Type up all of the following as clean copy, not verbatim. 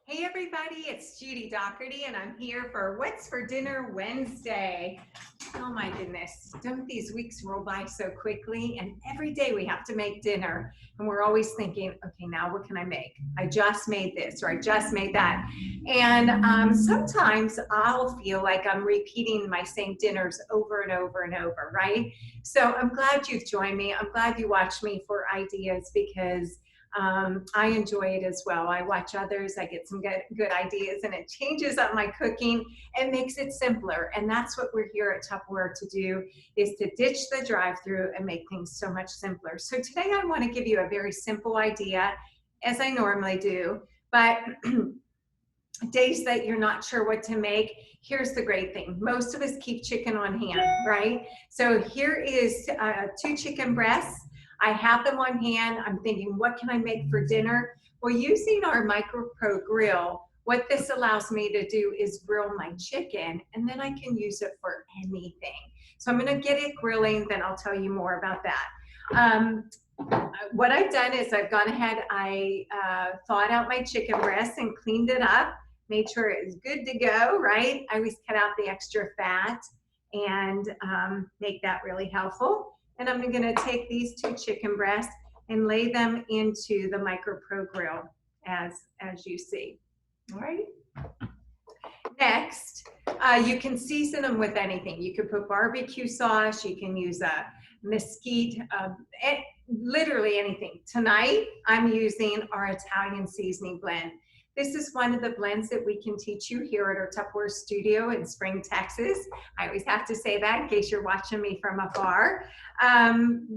Hey everybody, it's Judy Doherty and I'm here for What's for Dinner Wednesday. Oh my goodness, don't these weeks roll by so quickly? And every day we have to make dinner and we're always thinking, okay, now what can I make? I just made this or I just made that. And sometimes I'll feel like I'm repeating my same dinners over and over and over, right? So I'm glad you've joined me. I'm glad you watched me for ideas because I enjoy it as well. I watch others, I get some good ideas, and it changes up my cooking and makes it simpler. And that's what we're here at Tupperware to do, is to ditch the drive-through and make things so much simpler. So today I want to give you a very simple idea, as I normally do, but days that you're not sure what to make, here's the great thing. Most of us keep chicken on hand, right? So here is 2 chicken breasts. I have them on hand. I'm thinking, what can I make for dinner? Well, using our MicroPro grill, what this allows me to do is grill my chicken, and then I can use it for anything. So I'm gonna get it grilling, then I'll tell you more about that. What I've done is I've gone ahead, I thawed out my chicken breast and cleaned it up, made sure it was good to go, right? I always cut out the extra fat and make that really helpful. And I'm gonna take these 2 chicken breasts and lay them into the MicroPro grill as you see, all right? Next, you can season them with anything. You could put barbecue sauce, you can use a mesquite, literally anything. Tonight, I'm using our Italian seasoning blend. This is one of the blends that we can teach you here at our Tupperware studio in Spring, Texas. I always have to say that in case you're watching me from afar.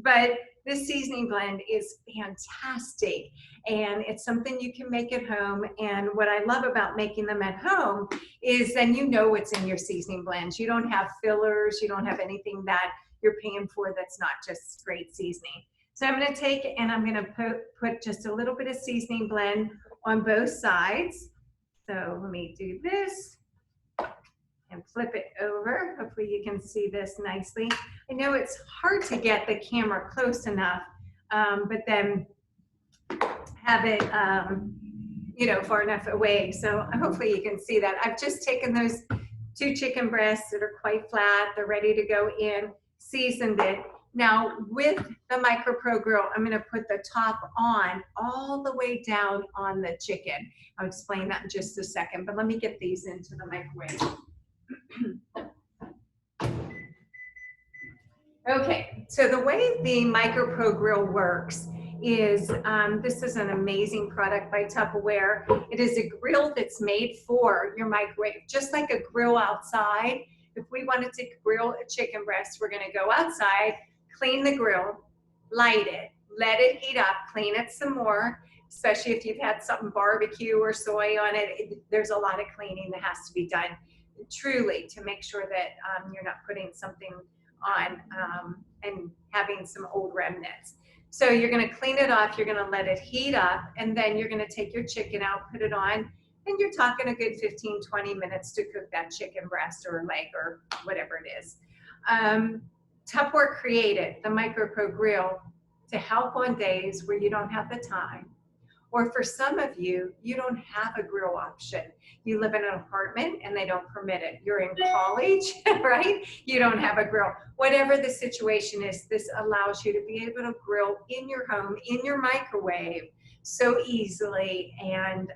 But this seasoning blend is fantastic, and it's something you can make at home. And what I love about making them at home is then you know what's in your seasoning blends. You don't have fillers, you don't have anything that you're paying for that's not just straight seasoning. So I'm gonna take and I'm gonna put just a little bit of seasoning blend on both sides. So let me do this and flip it over. Hopefully you can see this nicely. I know it's hard to get the camera close enough, but then have it far enough away. So hopefully you can see that. I've just taken those 2 chicken breasts that are quite flat. They're ready to go in, seasoned it. Now with the MicroPro grill, I'm gonna put the top on all the way down on the chicken. I'll explain that in just a second, but let me get these into the microwave. Okay, so the way the MicroPro grill works is, this is an amazing product by Tupperware. It is a grill that's made for your microwave, just like a grill outside. If we wanted to grill a chicken breast, we're gonna go outside, clean the grill, light it, let it heat up, clean it some more, especially if you've had something barbecue or soy on it. There's a lot of cleaning that has to be done, truly, to make sure that you're not putting something on and having some old remnants. So you're gonna clean it off, you're gonna let it heat up, and then you're gonna take your chicken out, put it on, and you're talking a good 15, 20 minutes to cook that chicken breast or leg or whatever it is. Tupperware created the MicroPro grill to help on days where you don't have the time, or for some of you, you don't have a grill option. You live in an apartment and they don't permit it. You're in college, right? You don't have a grill. Whatever the situation is, this allows you to be able to grill in your home, in your microwave, so easily, and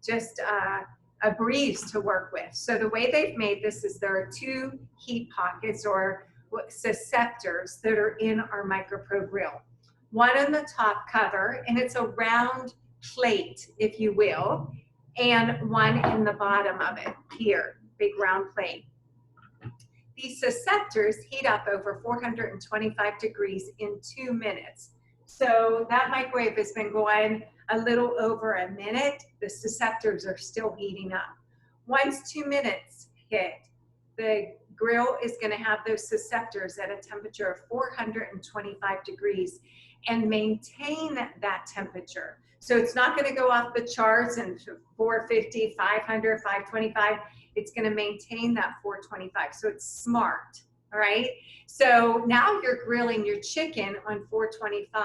just a breeze to work with. So the way they've made this is there are 2 heat pockets or susceptors that are in our MicroPro grill. One on the top cover, and it's a round plate, if you will, and one in the bottom of it here, big round plate. These susceptors heat up over 425 degrees in 2 minutes. So that microwave has been going a little over a minute. The susceptors are still heating up. Once 2 minutes hit, the grill is going to have those susceptors at a temperature of 425 degrees and maintain that temperature. So it's not going to go off the charts and 450, 500, 525. It's going to maintain that 425. So it's smart. All right. So now you're grilling your chicken on 425.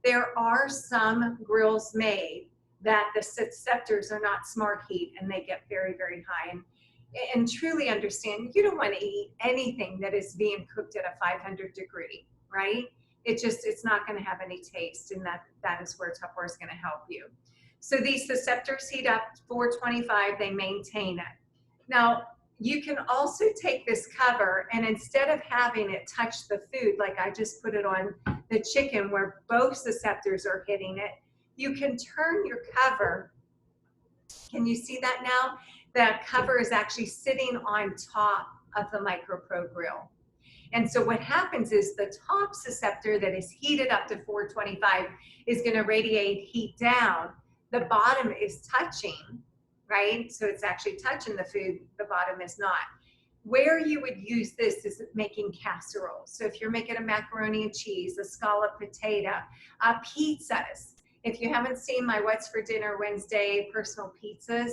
There are some grills made that the receptors are not smart heat and they get very, very high. And truly understand, you don't want to eat anything that is being cooked at a 500 degree, right? It's not going to have any taste, and that is where Tupperware is going to help you. So these receptors heat up 425, they maintain it. Now, you can also take this cover, and instead of having it touch the food, like I just put it on the chicken where both receptors are hitting it, you can turn your cover. Can you see that now? That cover is actually sitting on top of the MicroPro grill. And so what happens is the top receptor that is heated up to 425 is going to radiate heat down. The bottom is touching, right? So it's actually touching the food, the bottom is not. Where you would use this is making casseroles. So if you're making a macaroni and cheese, a scallop potato, pizzas. If you haven't seen my What's for Dinner Wednesday personal pizzas,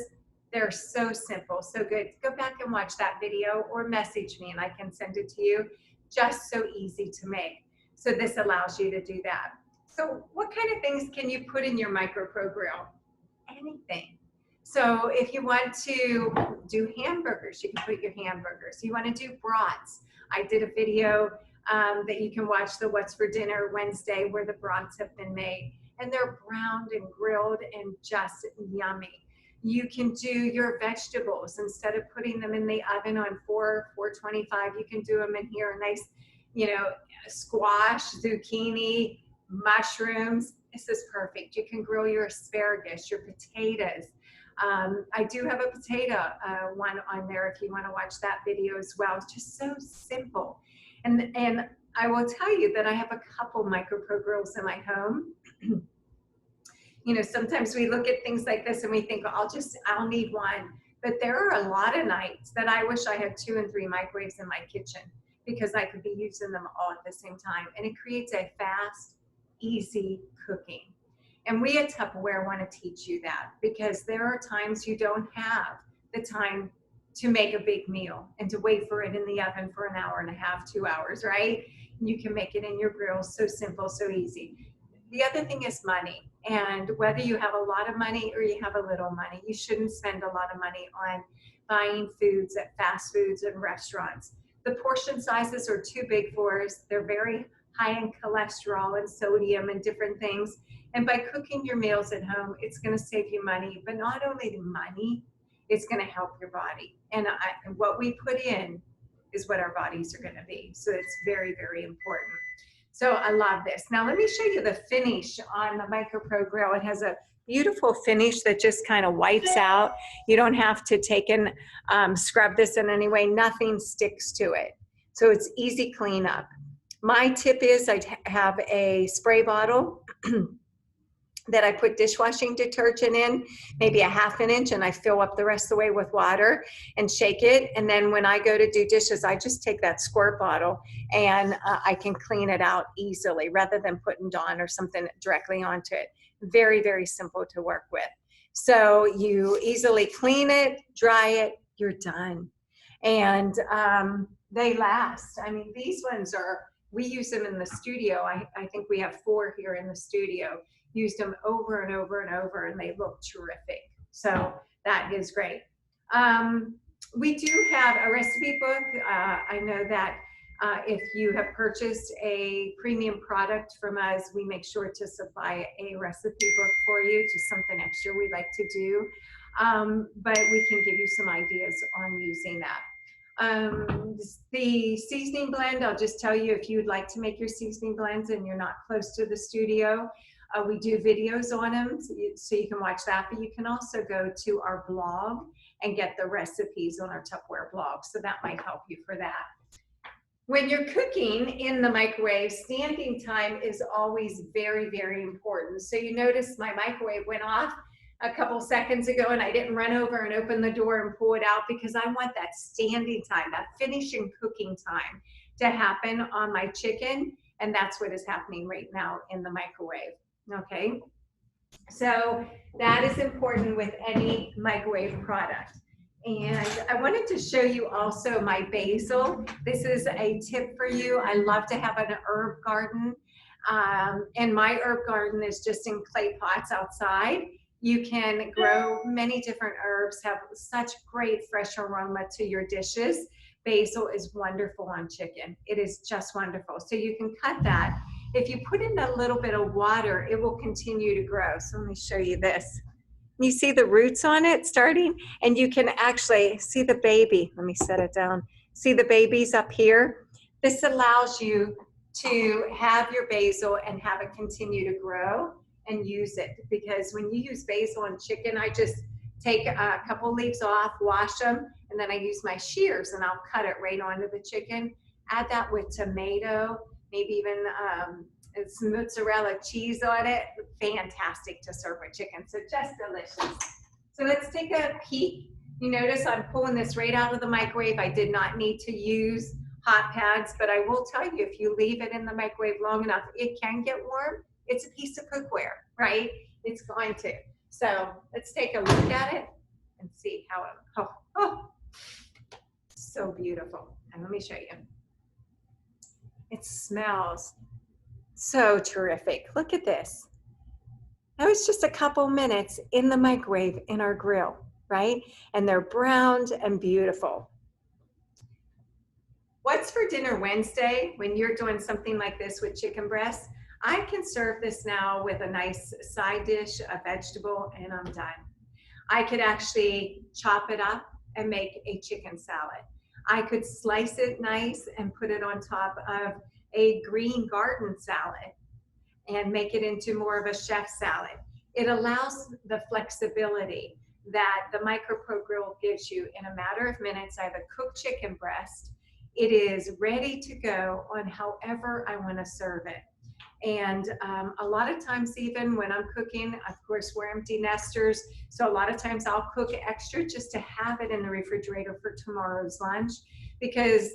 they're so simple, so good. Go back and watch that video or message me and I can send it to you. Just so easy to make. So this allows you to do that. So what kind of things can you put in your MicroPro grill? Anything. So if you want to do hamburgers, you can put your hamburgers. You want to do brats. I did a video that you can watch, the What's for Dinner Wednesday, where the brats have been made. And they're browned and grilled and just yummy. You can do your vegetables. Instead of putting them in the oven on 425, you can do them in here. A nice, squash, zucchini, mushrooms. This is perfect. You can grill your asparagus, your potatoes. I do have a potato one on there if you want to watch that video as well. It's just so simple. And I will tell you that I have a couple MicroPro grills in my home. Sometimes we look at things like this and we think, I'll need one. But there are a lot of nights that I wish I had 2 and 3 microwaves in my kitchen because I could be using them all at the same time. And it creates a fast, easy cooking. And we at Tupperware want to teach you that because there are times you don't have the time to make a big meal and to wait for it in the oven for an hour and a half, 2 hours, right? You can make it in your grill, so simple, so easy. The other thing is money. And whether you have a lot of money or you have a little money, you shouldn't spend a lot of money on buying foods at fast foods and restaurants. The portion sizes are too big for us. They're very high in cholesterol and sodium and different things. And by cooking your meals at home, it's going to save you money, but not only the money, it's going to help your body. And what we put in is what our bodies are going to be. So it's very, very important. So I love this. Now let me show you the finish on the MicroPro grill. It has a beautiful finish that just kind of wipes out. You don't have to take and scrub this in any way. Nothing sticks to it. So it's easy cleanup. My tip is I have a spray bottle that I put dishwashing detergent in, maybe a ½ inch, and I fill up the rest of the way with water and shake it. And then when I go to do dishes, I just take that squirt bottle and I can clean it out easily rather than putting Dawn or something directly onto it. Very, very simple to work with. So you easily clean it, dry it, you're done. And they last. I mean, these ones we use them in the studio. I think we have 4 here in the studio. Used them over and over and over, and they look terrific. So that is great. We do have a recipe book. I know that if you have purchased a premium product from us, we make sure to supply a recipe book for you, just something extra we like to do. But we can give you some ideas on using that. The seasoning blend, I'll just tell you, if you'd like to make your seasoning blends and you're not close to the studio, we do videos on them, so you can watch that, but you can also go to our blog and get the recipes on our Tupperware blog, so that might help you for that. When you're cooking in the microwave, standing time is always very, very important. So you notice my microwave went off a couple seconds ago and I didn't run over and open the door and pull it out because I want that standing time, that finishing cooking time to happen on my chicken, and that's what is happening right now in the microwave. Okay, so that is important with any microwave product. And I wanted to show you also my basil. This is a tip for you. I love to have an herb garden. And my herb garden is just in clay pots outside. You can grow many different herbs, have such great fresh aroma to your dishes. Basil is wonderful on chicken. It is just wonderful. So you can cut that. If you put in a little bit of water, it will continue to grow. So let me show you this. You see the roots on it starting, and you can actually see the baby. Let me set it down. See the babies up here? This allows you to have your basil and have it continue to grow and use it, because when you use basil on chicken, I just take a couple leaves off, wash them, and then I use my shears and I'll cut it right onto the chicken. Add that with tomato, maybe even some mozzarella cheese on it. Fantastic to serve with chicken. So just delicious. So let's take a peek. You notice I'm pulling this right out of the microwave. I did not need to use hot pads, but I will tell you, if you leave it in the microwave long enough, it can get warm. It's a piece of cookware, right? It's going to. So let's take a look at it and see how it, oh, so beautiful. And let me show you. It smells so terrific. Look at this. That was just a couple minutes in the microwave in our grill, right? And they're browned and beautiful. What's for dinner Wednesday when you're doing something like this with chicken breasts? I can serve this now with a nice side dish, a vegetable, and I'm done. I could actually chop it up and make a chicken salad. I could slice it nice and put it on top of a green garden salad and make it into more of a chef salad. It allows the flexibility that the MicroPro grill gives you. In a matter of minutes, I have a cooked chicken breast. It is ready to go on however I want to serve it. And a lot of times, even when I'm cooking, of course, we're empty nesters, so a lot of times I'll cook extra just to have it in the refrigerator for tomorrow's lunch, because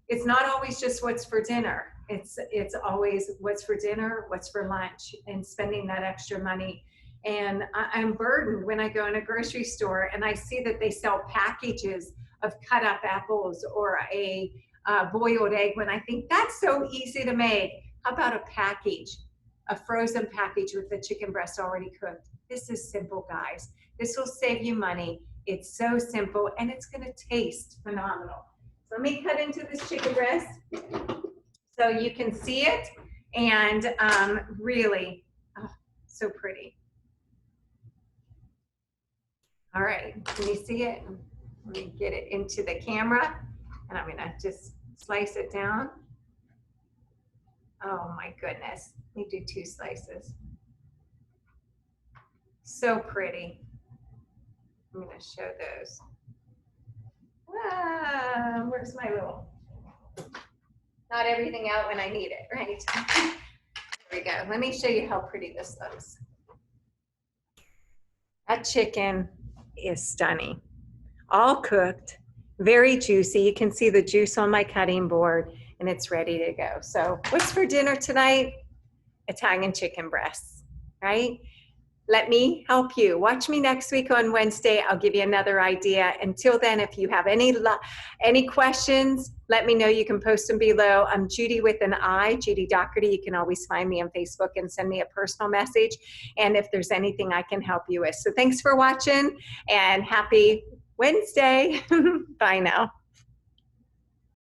it's not always just what's for dinner. It's always what's for dinner, what's for lunch, and spending that extra money. And I'm burdened when I go in a grocery store and I see that they sell packages of cut up apples or a boiled egg, when I think that's so easy to make. How about a package, a frozen package with the chicken breast already cooked? This is simple, guys. This will save you money. It's so simple, and it's gonna taste phenomenal. So let me cut into this chicken breast so you can see it, and really, oh, so pretty. All right, can you see it? Let me get it into the camera, and I'm gonna just slice it down. Oh my goodness, let me do 2 slices. So pretty. I'm gonna show those. Where's my little, not everything out when I need it, right? There we go. Let me show you how pretty this looks. That chicken is stunning. All cooked, very juicy. You can see the juice on my cutting board, and it's ready to go. So what's for dinner tonight? Italian chicken breasts, right? Let me help you. Watch me next week on Wednesday. I'll give you another idea. Until then, if you have any questions, let me know. You can post them below. I'm Judi with an I, Judi Doherty. You can always find me on Facebook and send me a personal message. And if there's anything I can help you with. So thanks for watching, and happy Wednesday. Bye now.